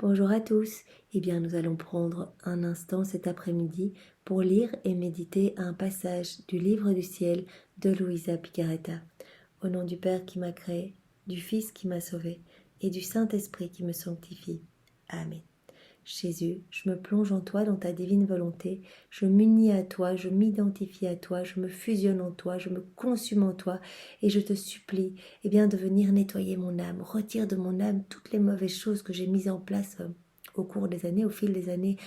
Bonjour à tous. Eh bien, nous allons prendre un instant cet après-midi pour lire et méditer un passage du livre du ciel de Luisa Picaretta. Au nom du Père qui m'a créé, du Fils qui m'a sauvé et du Saint-Esprit qui me sanctifie. Amen. Jésus, je me plonge en toi dans ta divine volonté, je m'unis à toi, je m'identifie à toi, je me fusionne en toi, je me consume en toi et je te supplie de venir nettoyer mon âme, retire de mon âme toutes les mauvaises choses que j'ai mises en place au cours des années, au fil des années,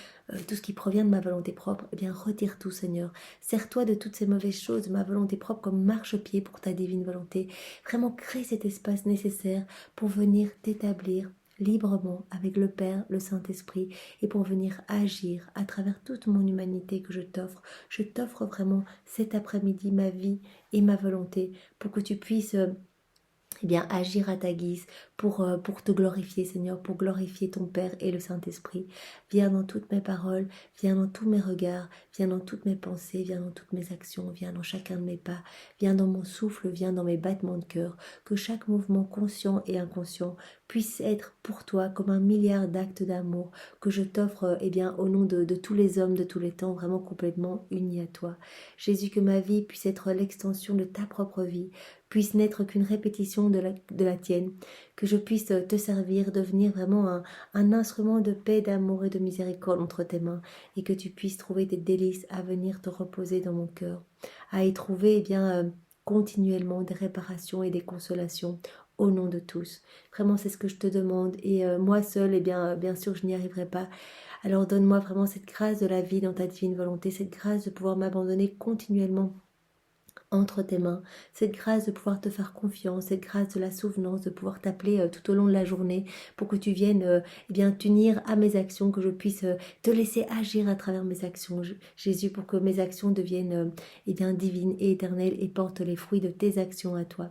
tout ce qui provient de ma volonté propre, retire tout Seigneur, sers-toi de toutes ces mauvaises choses, ma volonté propre comme marchepied pour ta divine volonté, vraiment crée cet espace nécessaire pour venir t'établir librement avec le Père, le Saint-Esprit et pour venir agir à travers toute mon humanité que je t'offre. Je t'offre vraiment cet après-midi ma vie et ma volonté pour que tu puisses agir à ta guise pour te glorifier Seigneur, pour glorifier ton Père et le Saint-Esprit. Viens dans toutes mes paroles, viens dans tous mes regards, viens dans toutes mes pensées, viens dans toutes mes actions, viens dans chacun de mes pas, viens dans mon souffle, viens dans mes battements de cœur, que chaque mouvement conscient et inconscient puisse être pour toi comme un milliard d'actes d'amour que je t'offre au nom de tous les hommes de tous les temps, vraiment complètement unis à toi. Jésus, que ma vie puisse être l'extension de ta propre vie, puisse n'être qu'une répétition de la tienne, que je puisse te servir, devenir vraiment un instrument de paix, d'amour et de miséricorde entre tes mains, et que tu puisses trouver des délices à venir te reposer dans mon cœur, à y trouver continuellement des réparations et des consolations au nom de tous. Vraiment, c'est ce que je te demande, et moi seule, bien sûr, je n'y arriverai pas. Alors donne-moi vraiment cette grâce de la vie dans ta divine volonté, cette grâce de pouvoir m'abandonner continuellement entre tes mains, cette grâce de pouvoir te faire confiance, cette grâce de la souvenance, de pouvoir t'appeler tout au long de la journée pour que tu viennes t'unir à mes actions, que je puisse te laisser agir à travers mes actions, Jésus, pour que mes actions deviennent divines et éternelles et portent les fruits de tes actions à toi.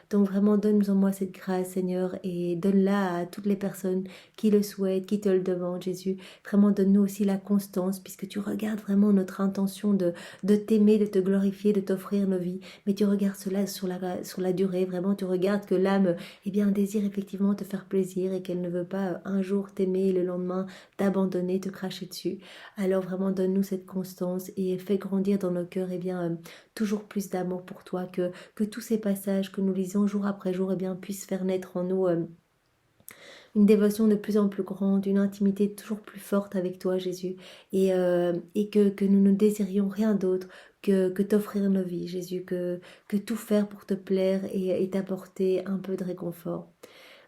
Donc vraiment, donne-moi cette grâce, Seigneur, et donne-la à toutes les personnes qui le souhaitent, qui te le demandent, Jésus. Vraiment, donne-nous aussi la constance, puisque tu regardes vraiment notre intention de t'aimer, de te glorifier, de t'offrir nos vies. Mais tu regardes cela sur la durée, vraiment, tu regardes que l'âme désire effectivement te faire plaisir et qu'elle ne veut pas un jour t'aimer et le lendemain t'abandonner, te cracher dessus. Alors vraiment, donne-nous cette constance et fais grandir dans nos cœurs toujours plus d'amour pour toi, que tous ces passages que nous lisons jour après jour puissent faire naître en nous une dévotion de plus en plus grande, une intimité toujours plus forte avec toi Jésus, et que nous ne désirions rien d'autre que t'offrir nos vies Jésus, que tout faire pour te plaire et t'apporter un peu de réconfort.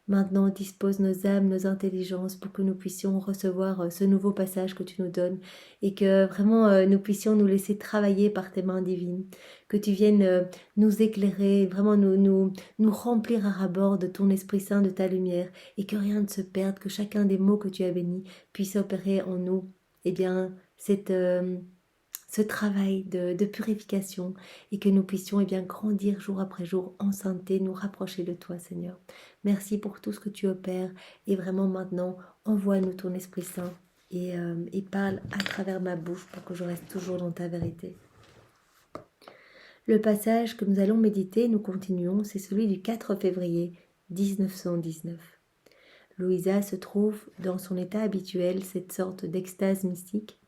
Maintenant, dispose nos âmes, nos intelligences pour que nous puissions recevoir ce nouveau passage que tu nous donnes et que vraiment nous puissions nous laisser travailler par tes mains divines. Que tu viennes nous éclairer, vraiment nous remplir à ras-bord de ton Esprit Saint, de ta lumière, et que rien ne se perde, que chacun des mots que tu as bénis puisse opérer en nous cette... ce travail de purification et que nous puissions grandir jour après jour en sainteté, nous rapprocher de toi Seigneur. Merci pour tout ce que tu opères et vraiment maintenant envoie-nous ton Esprit Saint et parle à travers ma bouche pour que je reste toujours dans ta vérité. Le passage que nous allons méditer, nous continuons, c'est celui du 4 février 1919. Louisa se trouve dans son état habituel, cette sorte d'extase mystique,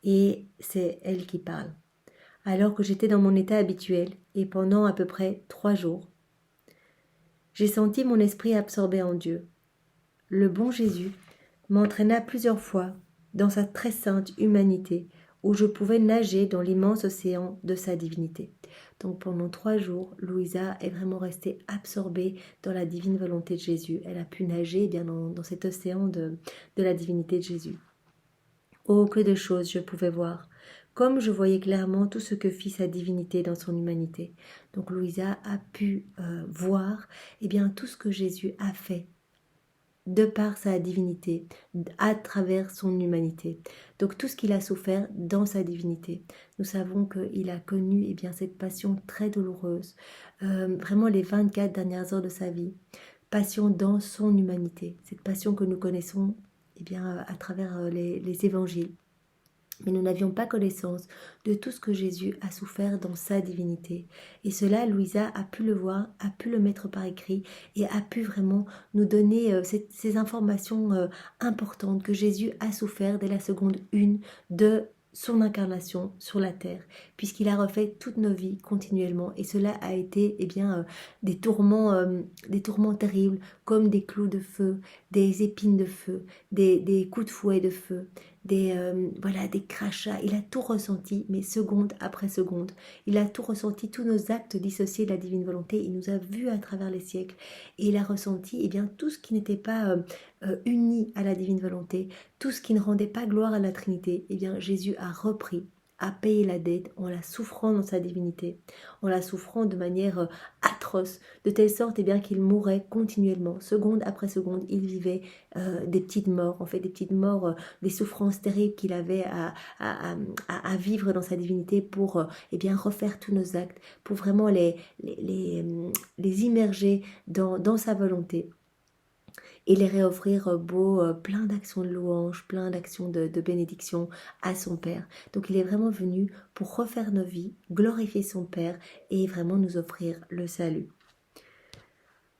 et c'est elle qui parle. Alors que j'étais dans mon état habituel, et pendant à peu près 3 jours, j'ai senti mon esprit absorbé en Dieu. Le bon Jésus m'entraîna plusieurs fois dans sa très sainte humanité, où je pouvais nager dans l'immense océan de sa divinité. Donc pendant 3 jours, Louisa est vraiment restée absorbée dans la divine volonté de Jésus. Elle a pu nager dans cet océan de la divinité de Jésus. Oh, que de choses je pouvais voir, comme je voyais clairement tout ce que fit sa divinité dans son humanité. Donc Louisa a pu voir tout ce que Jésus a fait de par sa divinité, à travers son humanité. Donc tout ce qu'il a souffert dans sa divinité. Nous savons qu'il a connu cette passion très douloureuse, vraiment les 24 dernières heures de sa vie, passion dans son humanité, cette passion que nous connaissons à travers les évangiles. Mais nous n'avions pas connaissance de tout ce que Jésus a souffert dans sa divinité. Et cela, Louisa a pu le voir, a pu le mettre par écrit et a pu vraiment nous donner ces informations importantes que Jésus a souffert dès la seconde une de son incarnation sur la terre, puisqu'il a refait toutes nos vies continuellement. Et cela a été des tourments terribles, comme des clous de feu, des épines de feu, des coups de fouet de feu, des crachats. Il a tout ressenti, mais seconde après seconde. Il a tout ressenti, tous nos actes dissociés de la divine volonté. Il nous a vus à travers les siècles. Et il a ressenti tout ce qui n'était pas uni à la divine volonté, tout ce qui ne rendait pas gloire à la Trinité. Jésus a repris, a payé la dette en la souffrant dans sa divinité, en la souffrant de manière atroce, de telle sorte qu'il mourait continuellement, seconde après seconde. Il vivait des petites morts, des petites morts, des souffrances terribles qu'il avait à vivre dans sa divinité pour refaire tous nos actes, pour vraiment les immerger dans sa volonté et les réoffrir plein d'actions de louange, plein d'actions de bénédiction à son Père. Donc il est vraiment venu pour refaire nos vies, glorifier son Père et vraiment nous offrir le salut.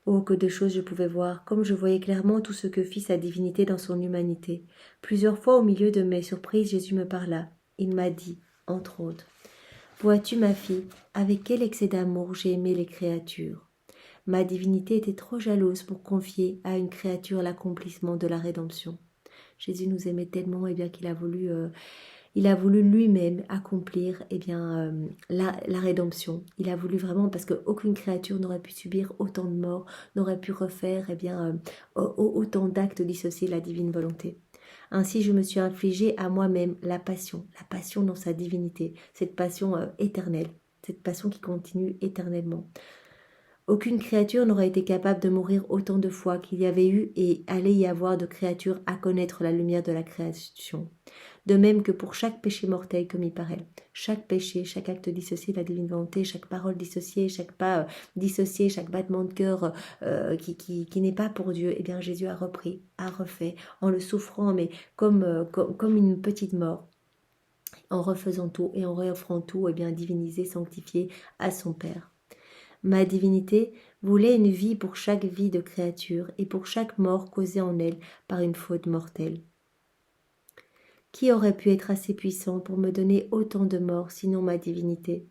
Oh, que de choses je pouvais voir, comme je voyais clairement tout ce que fit sa divinité dans son humanité. Plusieurs fois au milieu de mes surprises, Jésus me parla. Il m'a dit, entre autres, « Vois-tu ma fille, avec quel excès d'amour j'ai aimé les créatures. Ma divinité était trop jalouse pour confier à une créature l'accomplissement de la rédemption. » Jésus nous aimait tellement qu'il a voulu lui-même accomplir la rédemption. Il a voulu vraiment, parce qu'aucune créature n'aurait pu subir autant de morts, n'aurait pu refaire autant d'actes dissociés de la divine volonté. Ainsi, je me suis infligé à moi-même la passion dans sa divinité, cette passion éternelle, cette passion qui continue éternellement. Aucune créature n'aurait été capable de mourir autant de fois qu'il y avait eu et allait y avoir de créatures à connaître la lumière de la création. De même que pour chaque péché mortel commis par elle, chaque péché, chaque acte dissocié de la divine volonté, chaque parole dissociée, chaque pas dissocié, chaque battement de cœur qui n'est pas pour Dieu, Jésus a repris, a refait, en le souffrant, mais comme une petite mort, en refaisant tout et en réoffrant tout, divinisé, sanctifié à son Père. Ma divinité voulait une vie pour chaque vie de créature et pour chaque mort causée en elle par une faute mortelle. Qui aurait pu être assez puissant pour me donner autant de morts sinon ma divinité?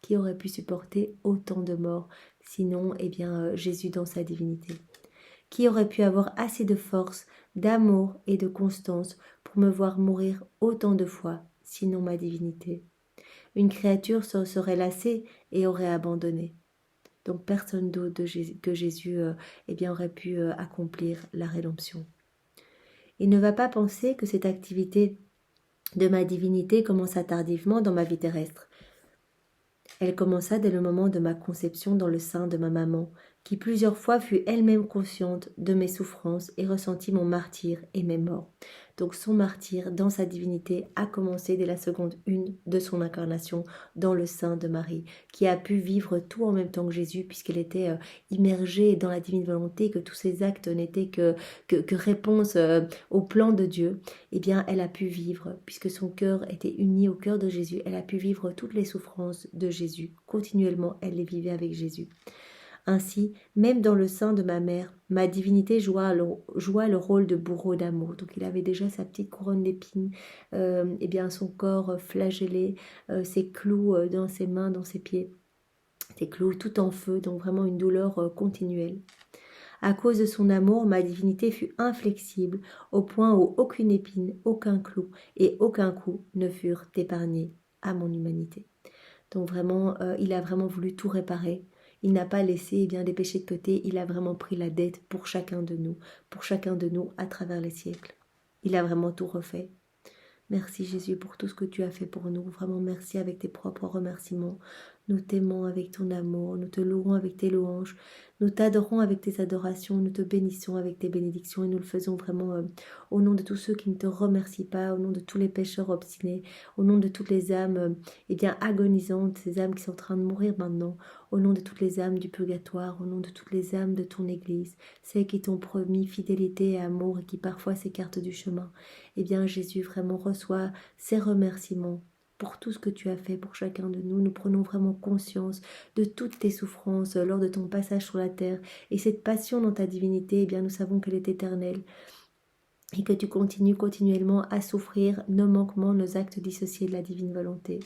Qui aurait pu supporter autant de morts sinon Jésus dans sa divinité? Qui aurait pu avoir assez de force, d'amour et de constance pour me voir mourir autant de fois sinon ma divinité? Une créature se serait lassée et aurait abandonné. Donc personne d'autre que Jésus aurait pu accomplir la rédemption. Il ne va pas penser que cette activité de ma divinité commença tardivement dans ma vie terrestre. Elle commença dès le moment de ma conception dans le sein de ma maman, qui plusieurs fois fut elle-même consciente de mes souffrances et ressentit mon martyre et mes morts. Donc son martyre dans sa divinité a commencé dès la seconde une de son incarnation dans le sein de Marie, qui a pu vivre tout en même temps que Jésus, puisqu'elle était immergée dans la divine volonté, que tous ses actes n'étaient que réponse au plan de Dieu. Elle a pu vivre, puisque son cœur était uni au cœur de Jésus, elle a pu vivre toutes les souffrances de Jésus. Continuellement, elle les vivait avec Jésus. Ainsi, même dans le sein de ma mère, ma divinité joua le rôle de bourreau d'amour. Donc il avait déjà sa petite couronne d'épines, son corps flagellé, ses clous dans ses mains, dans ses pieds, ses clous tout en feu, donc vraiment une douleur continuelle. À cause de son amour, ma divinité fut inflexible, au point où aucune épine, aucun clou et aucun coup ne furent épargnés à mon humanité. Donc vraiment, il a vraiment voulu tout réparer. Il n'a pas laissé des péchés de côté, il a vraiment pris la dette pour chacun de nous à travers les siècles. Il a vraiment tout refait. Merci Jésus pour tout ce que tu as fait pour nous. Vraiment merci avec tes propres remerciements. Nous t'aimons avec ton amour, nous te louons avec tes louanges, nous t'adorons avec tes adorations, nous te bénissons avec tes bénédictions et nous le faisons vraiment au nom de tous ceux qui ne te remercient pas, au nom de tous les pécheurs obstinés, au nom de toutes les âmes eh bien agonisantes, ces âmes qui sont en train de mourir maintenant, au nom de toutes les âmes du purgatoire, au nom de toutes les âmes de ton Église, celles qui t'ont promis fidélité et amour et qui parfois s'écartent du chemin. Eh bien Jésus vraiment reçoit ces remerciements pour tout ce que tu as fait pour chacun de nous. Nous prenons vraiment conscience de toutes tes souffrances lors de ton passage sur la terre. Et cette passion dans ta divinité, eh bien, nous savons qu'elle est éternelle. Et que tu continues continuellement à souffrir nos manquements, nos actes dissociés de la divine volonté.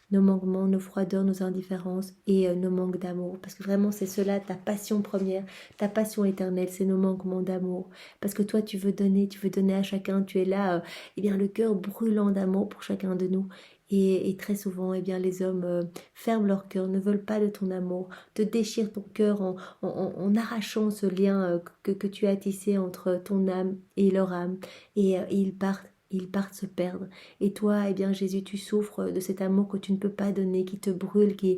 Nos manquements, nos froideurs, nos indifférences et nos manques d'amour. Parce que vraiment, c'est cela, ta passion première, ta passion éternelle, c'est nos manquements d'amour. Parce que toi, tu veux donner à chacun, tu es là, eh bien, le cœur brûlant d'amour pour chacun de nous. Et très souvent, eh bien, les hommes ferment leur cœur, ne veulent pas de ton amour, te déchirent ton cœur en arrachant ce lien que tu as tissé entre ton âme et leur âme. Et ils partent se perdre. Et toi, eh bien, Jésus, tu souffres de cet amour que tu ne peux pas donner, qui te brûle, qui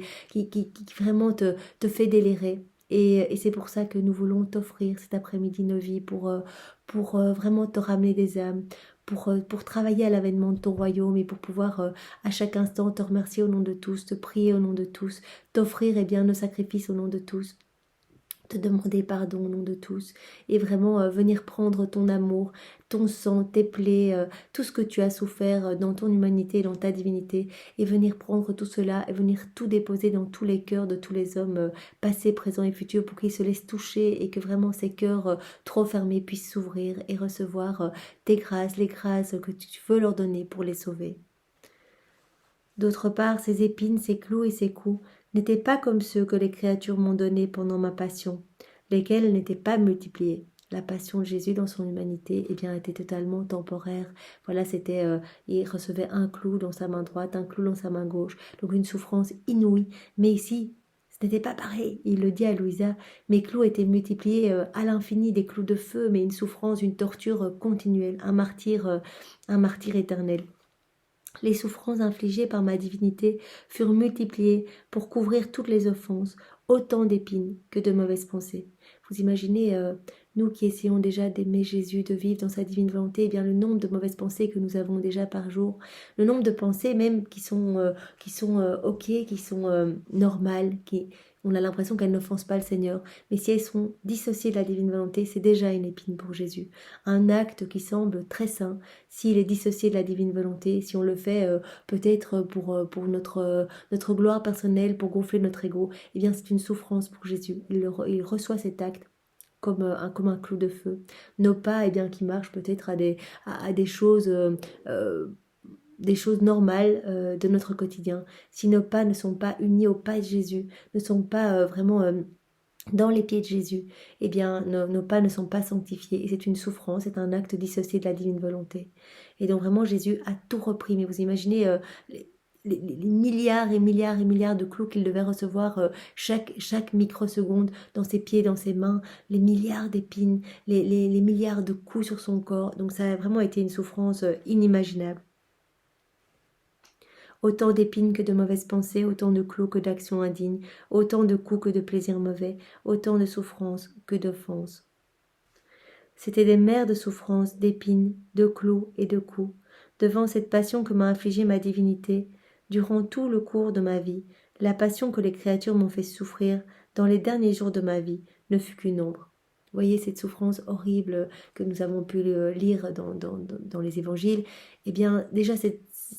vraiment te fait délirer. Et c'est pour ça que nous voulons t'offrir cet après-midi nos vies pour vraiment te ramener des âmes, pour travailler à l'avènement de ton royaume et pour pouvoir à chaque instant te remercier au nom de tous, te prier au nom de tous, t'offrir eh bien nos sacrifices au nom de tous, te demander pardon au nom de tous et vraiment venir prendre ton amour, ton sang, tes plaies, tout ce que tu as souffert dans ton humanité, dans ta divinité et venir prendre tout cela et venir tout déposer dans tous les cœurs de tous les hommes passés, présents et futurs pour qu'ils se laissent toucher et que vraiment ces cœurs trop fermés puissent s'ouvrir et recevoir tes grâces, les grâces que tu veux leur donner pour les sauver. D'autre part, ces épines, ces clous et ces coups n'étaient pas comme ceux que les créatures m'ont donnés pendant ma passion, lesquels n'étaient pas multipliés. La passion de Jésus dans son humanité eh bien, était totalement temporaire. Voilà, c'était, il recevait un clou dans sa main droite, un clou dans sa main gauche, donc une souffrance inouïe. Mais ici, ce n'était pas pareil. Il le dit à Louisa, mes clous étaient multipliés à l'infini, des clous de feu, mais une souffrance, une torture continuelle, un martyr éternel. Les souffrances infligées par ma divinité furent multipliées pour couvrir toutes les offenses, autant d'épines que de mauvaises pensées. Vous imaginez, nous qui essayons déjà d'aimer Jésus, de vivre dans sa divine volonté, eh bien le nombre de mauvaises pensées que nous avons déjà par jour, le nombre de pensées même qui sont ok, qui sont normales, on a l'impression qu'elles n'offensent pas le Seigneur, mais si elles sont dissociées de la divine volonté, c'est déjà une épine pour Jésus. Un acte qui semble très saint, s'il est dissocié de la divine volonté, si on le fait peut-être pour notre gloire personnelle, pour gonfler notre ego, eh bien c'est une souffrance pour Jésus. Il reçoit cet acte comme un clou de feu. Nos pas, eh bien, qui marchent peut-être à des choses normales de notre quotidien. Si nos pas ne sont pas unis aux pas de Jésus, ne sont pas vraiment dans les pieds de Jésus, eh bien, nos pas ne sont pas sanctifiés. Et c'est une souffrance, c'est un acte dissocié de la divine volonté. Et donc vraiment, Jésus a tout repris. Mais vous imaginez les milliards et milliards et milliards de clous qu'il devait recevoir chaque microseconde dans ses pieds, dans ses mains, les milliards d'épines, les milliards de coups sur son corps. Donc ça a vraiment été une souffrance inimaginable. Autant d'épines que de mauvaises pensées, autant de clous que d'actions indignes, autant de coups que de plaisirs mauvais, autant de souffrances que d'offenses. C'étaient des mers de souffrances, d'épines, de clous et de coups. Devant cette passion que m'a infligée ma divinité, durant tout le cours de ma vie, la passion que les créatures m'ont fait souffrir dans les derniers jours de ma vie ne fut qu'une ombre. Vous voyez cette souffrance horrible que nous avons pu lire dans les évangiles. Eh bien, déjà,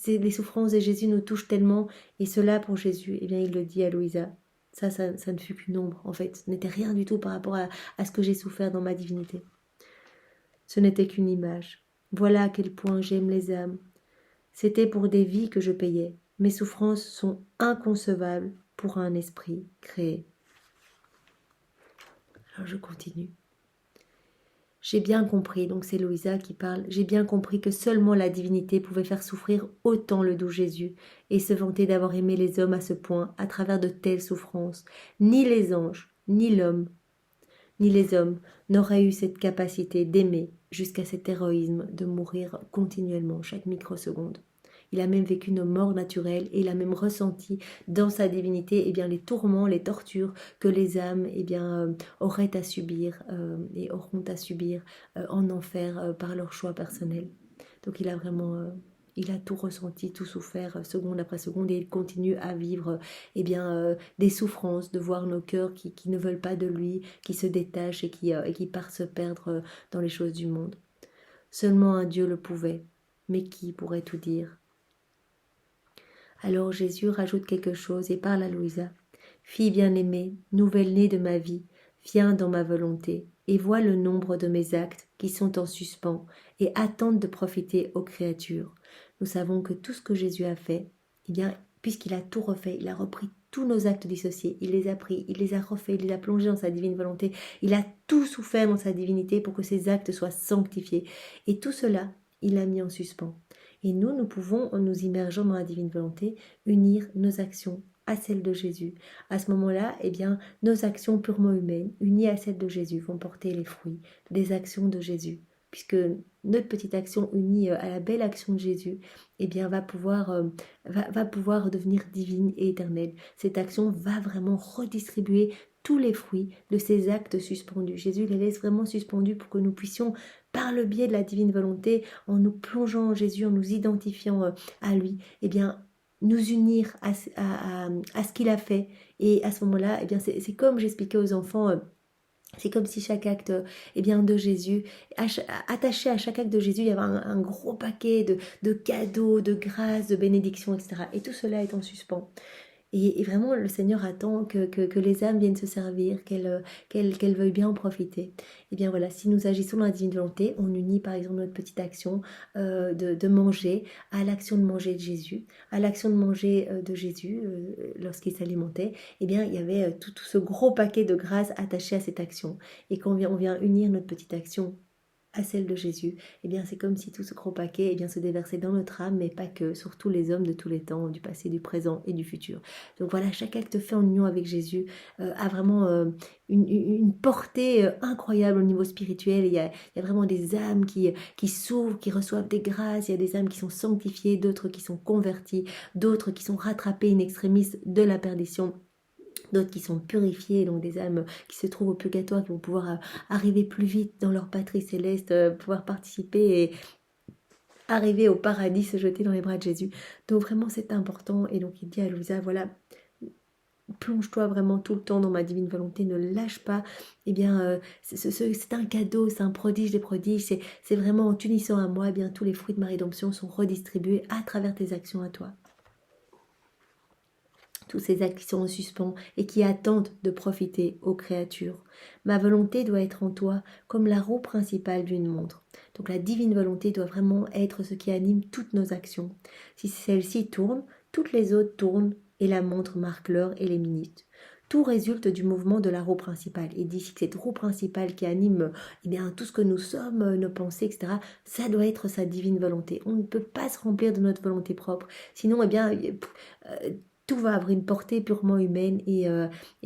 les souffrances de Jésus nous touchent tellement, et cela pour Jésus, eh bien, il le dit à Louisa. Ça ne fut qu'une ombre, en fait. Ce n'était rien du tout par rapport à ce que j'ai souffert dans ma divinité. Ce n'était qu'une image. Voilà à quel point j'aime les âmes. C'était pour des vies que je payais. Mes souffrances sont inconcevables pour un esprit créé. Alors je continue. J'ai bien compris, donc c'est Louisa qui parle, j'ai bien compris que seulement la divinité pouvait faire souffrir autant le doux Jésus et se vanter d'avoir aimé les hommes à ce point, à travers de telles souffrances. Ni les anges, ni l'homme, ni les hommes n'auraient eu cette capacité d'aimer jusqu'à cet héroïsme de mourir continuellement chaque microseconde. il a même vécu nos morts naturelles et il a même ressenti dans sa divinité eh bien, les tourments, les tortures que les âmes eh bien, auraient à subir et auront à subir en enfer par leur choix personnel. Donc il a vraiment... il a tout ressenti, tout souffert, seconde après seconde, et il continue à vivre eh bien, des souffrances, de voir nos cœurs qui ne veulent pas de lui, qui se détachent et qui partent se perdre dans les choses du monde. Seulement un Dieu le pouvait, mais qui pourrait tout dire? Alors Jésus rajoute quelque chose et parle à Louisa. Fille bien-aimée, nouvelle-née de ma vie, viens dans ma volonté et vois le nombre de mes actes qui sont en suspens et attendent de profiter aux créatures. Nous savons que tout ce que Jésus a fait, eh bien, puisqu'il a tout refait, il a repris tous nos actes dissociés, il les a pris, il les a refaits, il les a plongés dans sa divine volonté, il a tout souffert dans sa divinité pour que ses actes soient sanctifiés. Et tout cela, il l'a mis en suspens. Et nous pouvons, en nous immergeant dans la divine volonté, unir nos actions à celles de Jésus. À ce moment-là, eh bien, nos actions purement humaines, unies à celles de Jésus, vont porter les fruits des actions de Jésus. Puisque notre petite action unie à la belle action de Jésus, eh bien, va pouvoir devenir divine et éternelle. Cette action va vraiment redistribuer tous les fruits de ces actes suspendus. Jésus les laisse vraiment suspendus pour que nous puissions, par le biais de la divine volonté, en nous plongeant en Jésus, en nous identifiant à lui, eh bien, nous unir à ce qu'il a fait. Et à ce moment-là, eh bien, c'est comme j'expliquais aux enfants, c'est comme si chaque acte eh bien, de Jésus, attaché à chaque acte de Jésus, il y avait un gros paquet de cadeaux, de grâces, de bénédictions, etc. Et tout cela est en suspens. Et vraiment, le Seigneur attend que les âmes viennent se servir, qu'elles veuillent bien en profiter. Et bien voilà, si nous agissons dans la divine volonté, on unit par exemple notre petite action de manger à l'action de manger de Jésus, à l'action de manger de Jésus lorsqu'il s'alimentait. Eh bien, il y avait tout ce gros paquet de grâce attaché à cette action. Et quand on vient unir notre petite action à celle de Jésus, eh bien c'est comme si tout ce gros paquet eh bien, se déversait dans notre âme, mais pas que, sur tous les hommes de tous les temps, du passé, du présent et du futur. Donc voilà, chaque acte fait en union avec Jésus a vraiment une portée incroyable au niveau spirituel. Il y a vraiment des âmes qui s'ouvrent, qui reçoivent des grâces, il y a des âmes qui sont sanctifiées, d'autres qui sont converties, d'autres qui sont rattrapées in extremis de la perdition, d'autres qui sont purifiés, donc des âmes qui se trouvent au purgatoire, qui vont pouvoir arriver plus vite dans leur patrie céleste, pouvoir participer et arriver au paradis, se jeter dans les bras de Jésus. Donc vraiment c'est important, et donc il dit à Louisa, voilà, plonge-toi vraiment tout le temps dans ma divine volonté, ne lâche pas. Eh bien, c'est un cadeau, c'est un prodige des prodiges, c'est vraiment en t'unissant à moi, eh bien tous les fruits de ma rédemption sont redistribués à travers tes actions à toi. Tous ces actes qui sont en suspens et qui attendent de profiter aux créatures. Ma volonté doit être en toi comme la roue principale d'une montre. Donc la divine volonté doit vraiment être ce qui anime toutes nos actions. Si celle-ci tourne, toutes les autres tournent et la montre marque l'heure et les minutes. Tout résulte du mouvement de la roue principale. Et d'ici que cette roue principale qui anime eh bien, tout ce que nous sommes, nos pensées, etc., ça doit être sa divine volonté. On ne peut pas se remplir de notre volonté propre. Sinon, eh bien, tout va avoir une portée purement humaine et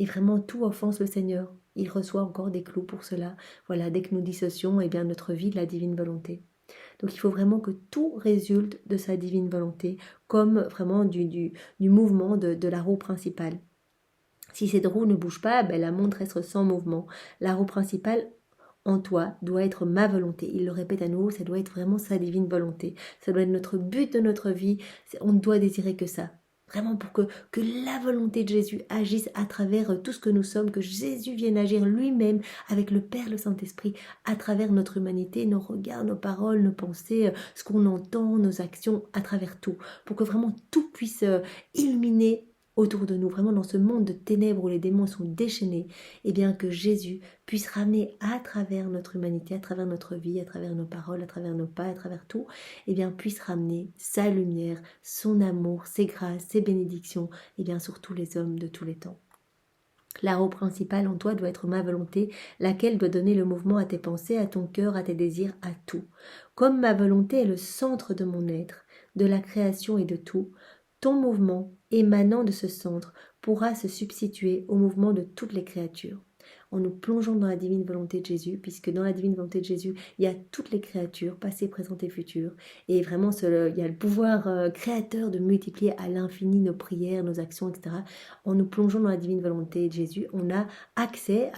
vraiment tout offense le Seigneur. Il reçoit encore des clous pour cela. Voilà, dès que nous dissocions eh bien, notre vie de la divine volonté. Donc il faut vraiment que tout résulte de sa divine volonté, comme vraiment du mouvement de la roue principale. Si cette roue ne bouge pas, ben, la montre reste sans mouvement. La roue principale en toi doit être ma volonté. Il le répète à nouveau, ça doit être vraiment sa divine volonté. Ça doit être notre but de notre vie. On ne doit désirer que ça. Vraiment pour que la volonté de Jésus agisse à travers tout ce que nous sommes, que Jésus vienne agir lui-même avec le Père, le Saint-Esprit, à travers notre humanité, nos regards, nos paroles, nos pensées, ce qu'on entend, nos actions, à travers tout. Pour que vraiment tout puisse illuminer autour de nous, vraiment dans ce monde de ténèbres où les démons sont déchaînés, et bien que Jésus puisse ramener à travers notre humanité, à travers notre vie, à travers nos paroles, à travers nos pas, à travers tout, et bien puisse ramener sa lumière, son amour, ses grâces, ses bénédictions, et bien sur tous les hommes de tous les temps. La roue principale en toi doit être ma volonté, laquelle doit donner le mouvement à tes pensées, à ton cœur, à tes désirs, à tout. Comme ma volonté est le centre de mon être, de la création et de tout, ton mouvement émanant de ce centre pourra se substituer au mouvement de toutes les créatures. en nous plongeant dans la divine volonté de Jésus, puisque dans la divine volonté de Jésus, il y a toutes les créatures, passées, présentes et futures. Et vraiment, il y a le pouvoir créateur de multiplier à l'infini nos prières, nos actions, etc. En nous plongeant dans la divine volonté de Jésus, on a accès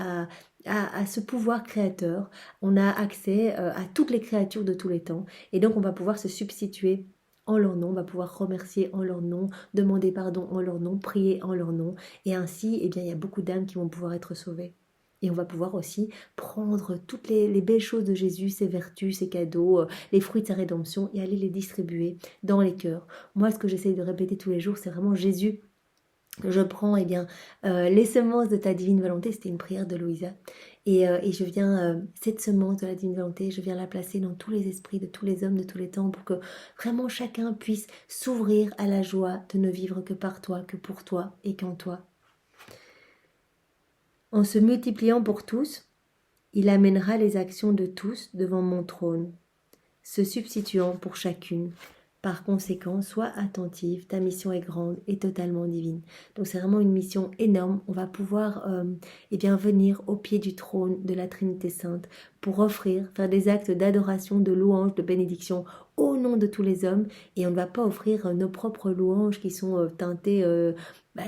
à ce pouvoir créateur, on a accès à toutes les créatures de tous les temps, et donc on va pouvoir se substituer en leur nom, on va pouvoir remercier en leur nom, demander pardon en leur nom, prier en leur nom, et ainsi, eh bien, il y a beaucoup d'âmes qui vont pouvoir être sauvées. Et on va pouvoir aussi prendre toutes les belles choses de Jésus, ses vertus, ses cadeaux, les fruits de sa rédemption, et aller les distribuer dans les cœurs. Moi, ce que j'essaie de répéter tous les jours, c'est vraiment Jésus. Je prends eh bien, les semences de ta divine volonté, c'était une prière de Louisa, et je viens, cette semence de la divine volonté, je viens la placer dans tous les esprits de tous les hommes de tous les temps pour que vraiment chacun puisse s'ouvrir à la joie de ne vivre que par toi, que pour toi et qu'en toi. En se multipliant pour tous, il amènera les actions de tous devant mon trône, se substituant pour chacune. Par conséquent, sois attentive, ta mission est grande et totalement divine. Donc c'est vraiment une mission énorme. On va pouvoir eh bien, venir au pied du trône de la Trinité Sainte pour offrir, faire des actes d'adoration, de louange, de bénédiction au nom de tous les hommes. Et on ne va pas offrir nos propres louanges qui sont teintées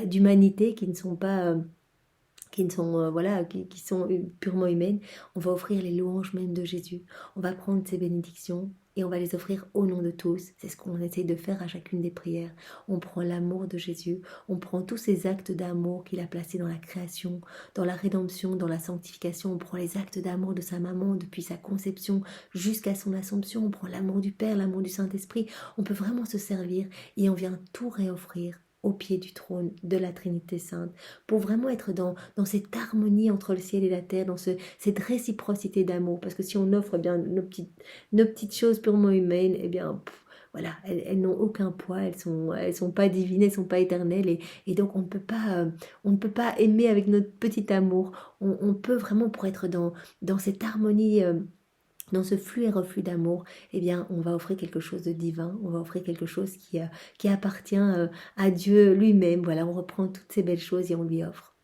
d'humanité, qui ne sont pas... qui sont purement humaines. On va offrir les louanges même de Jésus. On va prendre ses bénédictions et on va les offrir au nom de tous. C'est ce qu'on essaie de faire à chacune des prières. On prend l'amour de Jésus, on prend tous ces actes d'amour qu'il a placés dans la création, dans la rédemption, dans la sanctification. On prend les actes d'amour de sa maman depuis sa conception jusqu'à son assomption. On prend l'amour du Père, l'amour du Saint-Esprit. On peut vraiment se servir et on vient tout réoffrir au pied du trône de la Trinité Sainte, pour vraiment être dans cette harmonie entre le ciel et la terre, dans cette réciprocité d'amour, parce que si on offre bien nos petites choses purement humaines, eh bien, voilà, elles n'ont aucun poids, elles sont pas divines, elles sont pas éternelles, et donc on ne peut pas aimer avec notre petit amour, on peut vraiment, pour être dans cette harmonie, dans ce flux et reflux d'amour, eh bien, on va offrir quelque chose de divin, on va offrir quelque chose qui appartient à Dieu lui-même. Voilà, on reprend toutes ces belles choses et on lui offre.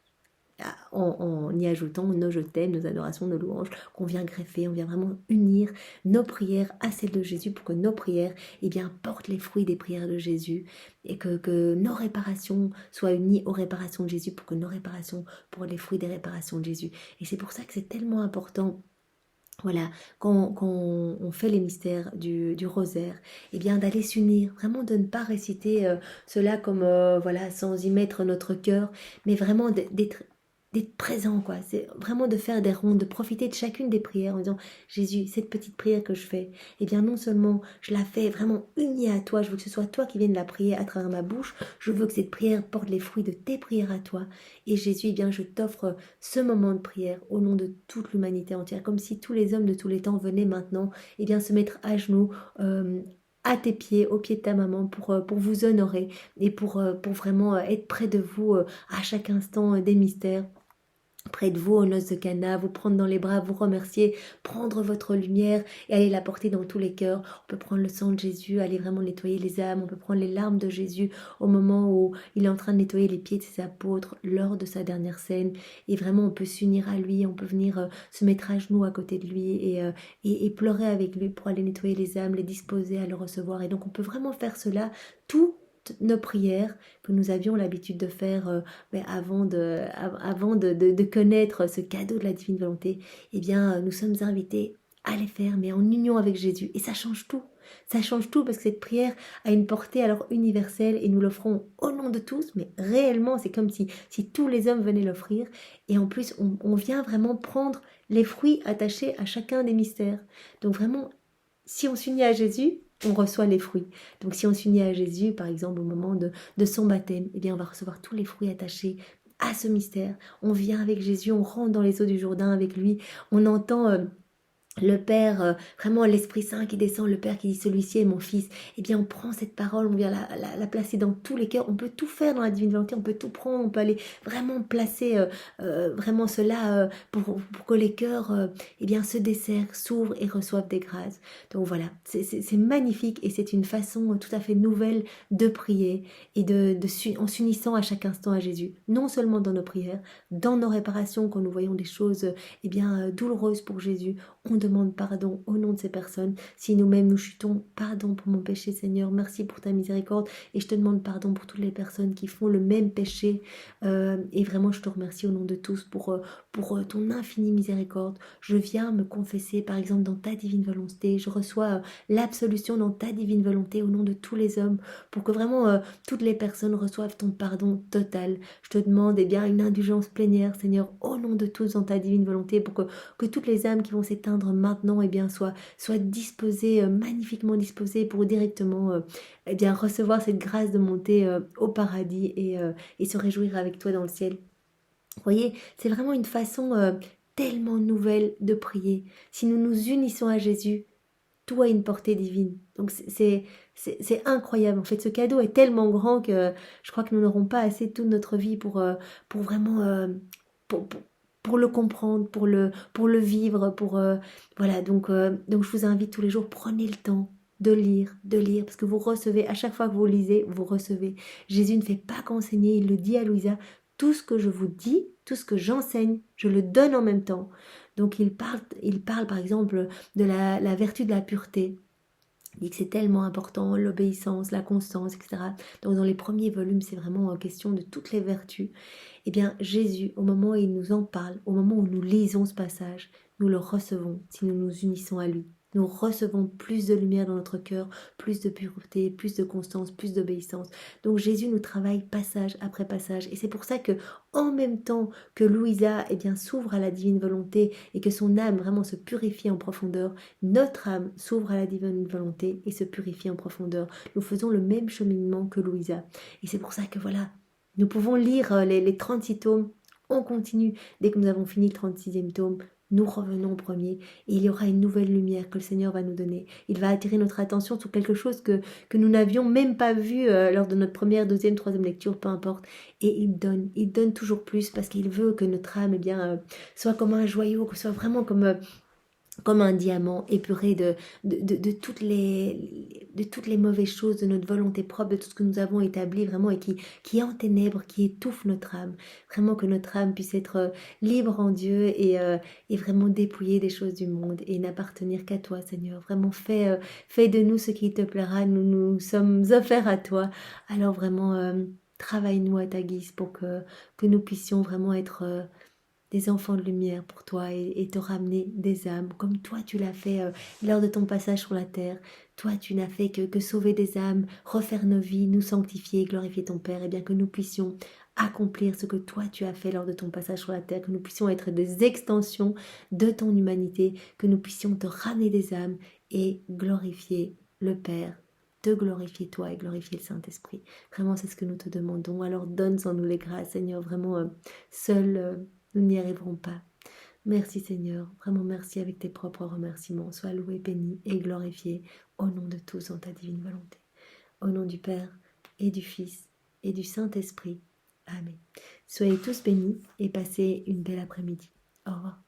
En y ajoutant nos je t'aime, nos adorations, nos louanges, qu'on vient greffer, on vient vraiment unir nos prières à celles de Jésus pour que nos prières, eh bien, portent les fruits des prières de Jésus et que nos réparations soient unies aux réparations de Jésus pour que nos réparations portent les fruits des réparations de Jésus. Et c'est pour ça que c'est tellement important. Voilà, quand on fait les mystères du rosaire, eh bien d'aller s'unir, vraiment de ne pas réciter cela comme voilà, sans y mettre notre cœur, mais vraiment d'être présent, quoi. C'est vraiment de faire des rondes, de profiter de chacune des prières en disant Jésus, cette petite prière que je fais, eh bien non seulement je la fais vraiment unie à toi, je veux que ce soit toi qui viennes la prier à travers ma bouche, je veux que cette prière porte les fruits de tes prières à toi. Et Jésus, eh bien je t'offre ce moment de prière au nom de toute l'humanité entière, comme si tous les hommes de tous les temps venaient maintenant, eh bien se mettre à genoux, à tes pieds, aux pieds de ta maman, pour vous honorer et pour vraiment être près de vous à chaque instant des mystères. Près de vous aux noces de Cana, vous prendre dans les bras, vous remercier, prendre votre lumière et aller la porter dans tous les cœurs. On peut prendre le sang de Jésus, aller vraiment nettoyer les âmes, on peut prendre les larmes de Jésus au moment où il est en train de nettoyer les pieds de ses apôtres lors de sa dernière scène, et vraiment on peut s'unir à lui, on peut venir se mettre à genoux à côté de lui et pleurer avec lui pour aller nettoyer les âmes, les disposer à le recevoir. Et donc on peut vraiment faire cela tout nos prières que nous avions l'habitude de faire avant de connaître ce cadeau de la divine volonté, eh bien nous sommes invités à les faire, mais en union avec Jésus, et ça change tout. Ça change tout parce que cette prière a une portée alors universelle et nous l'offrons au nom de tous, mais réellement c'est comme si tous les hommes venaient l'offrir, et en plus on vient vraiment prendre les fruits attachés à chacun des mystères. Donc vraiment, si on s'unit à Jésus, on reçoit les fruits. Donc si on s'unit à Jésus, par exemple au moment de son baptême, eh bien on va recevoir tous les fruits attachés à ce mystère. On vient avec Jésus, on rentre dans les eaux du Jourdain avec lui, on entend le Père, vraiment l'Esprit Saint qui descend, le Père qui dit celui-ci est mon fils, eh bien on prend cette parole, on vient la placer dans tous les cœurs, on peut tout faire dans la divine volonté, on peut tout prendre, on peut aller vraiment placer vraiment cela pour que les cœurs eh bien se desserrent, s'ouvrent et reçoivent des grâces. Donc voilà, c'est magnifique et c'est une façon tout à fait nouvelle de prier et en s'unissant à chaque instant à Jésus, non seulement dans nos prières, dans nos réparations quand nous voyons des choses eh bien douloureuses pour Jésus, on demande pardon au nom de ces personnes. Si nous-mêmes nous chutons, pardon pour mon péché, Seigneur. Merci pour ta miséricorde. Et je te demande pardon pour toutes les personnes qui font le même péché. Et vraiment, je te remercie au nom de tous pour ton infinie miséricorde. Je viens me confesser, par exemple, dans ta divine volonté. Je reçois l'absolution dans ta divine volonté au nom de tous les hommes pour que vraiment toutes les personnes reçoivent ton pardon total. Je te demande eh bien une indulgence plénière, Seigneur, au nom de tous dans ta divine volonté pour que toutes les âmes qui vont s'éteindre maintenant eh bien, soient disposées, magnifiquement disposées pour directement eh bien, recevoir cette grâce de monter au paradis et se réjouir avec toi dans le ciel. Vous voyez, c'est vraiment une façon tellement nouvelle de prier. Si nous nous unissons à Jésus, tout a une portée divine. Donc c'est incroyable. En fait, ce cadeau est tellement grand que je crois que nous n'aurons pas assez toute notre vie pour vraiment pour, pour, pour le comprendre, pour le vivre, voilà. Donc je vous invite tous les jours, prenez le temps de lire, parce que vous recevez, à chaque fois que vous lisez, vous recevez. Jésus ne fait pas qu'enseigner, il le dit à Louisa, tout ce que je vous dis, tout ce que j'enseigne, je le donne en même temps. Donc il parle par exemple de la vertu de la pureté. Il dit que c'est tellement important, l'obéissance, la constance, etc. Donc dans les premiers volumes, c'est vraiment en question de toutes les vertus. Eh bien, Jésus, au moment où il nous en parle, au moment où nous lisons ce passage, nous le recevons si nous nous unissons à lui. Nous recevons plus de lumière dans notre cœur, plus de pureté, plus de constance, plus d'obéissance. Donc Jésus nous travaille passage après passage. Et c'est pour ça que, en même temps que Louisa eh bien, s'ouvre à la divine volonté et que son âme vraiment se purifie en profondeur, notre âme s'ouvre à la divine volonté et se purifie en profondeur. Nous faisons le même cheminement que Louisa. Et c'est pour ça que voilà, nous pouvons lire les 36 tomes. On continue. Dès que nous avons fini le 36e tome, nous revenons au premier. Et il y aura une nouvelle lumière que le Seigneur va nous donner. Il va attirer notre attention sur quelque chose que nous n'avions même pas vu lors de notre première, deuxième, troisième lecture, peu importe. Et il donne toujours plus parce qu'il veut que notre âme eh bien, soit comme un joyau, que soit vraiment comme un diamant épuré de toutes les mauvaises choses, de notre volonté propre, de tout ce que nous avons établi vraiment et qui enténèbre, qui étouffe notre âme. Vraiment que notre âme puisse être libre en Dieu et vraiment dépouillée des choses du monde et n'appartenir qu'à toi, Seigneur. Vraiment fais de nous ce qui te plaira. Nous nous sommes offerts à toi. Alors vraiment, travaille-nous à ta guise pour que nous puissions vraiment être des enfants de lumière pour toi et te ramener des âmes, comme toi tu l'as fait lors de ton passage sur la terre. Toi tu n'as fait que sauver des âmes, refaire nos vies, nous sanctifier, glorifier ton Père, et bien que nous puissions accomplir ce que toi tu as fait lors de ton passage sur la terre, que nous puissions être des extensions de ton humanité, que nous puissions te ramener des âmes et glorifier le Père, te glorifier toi et glorifier le Saint-Esprit. Vraiment c'est ce que nous te demandons. Alors donne-en nous les grâces, Seigneur, vraiment seul nous n'y arriverons pas. Merci Seigneur, vraiment merci avec tes propres remerciements. Sois loué, béni et glorifié au nom de tous en ta divine volonté. Au nom du Père et du Fils et du Saint-Esprit. Amen. Soyez tous bénis et passez une belle après-midi. Au revoir.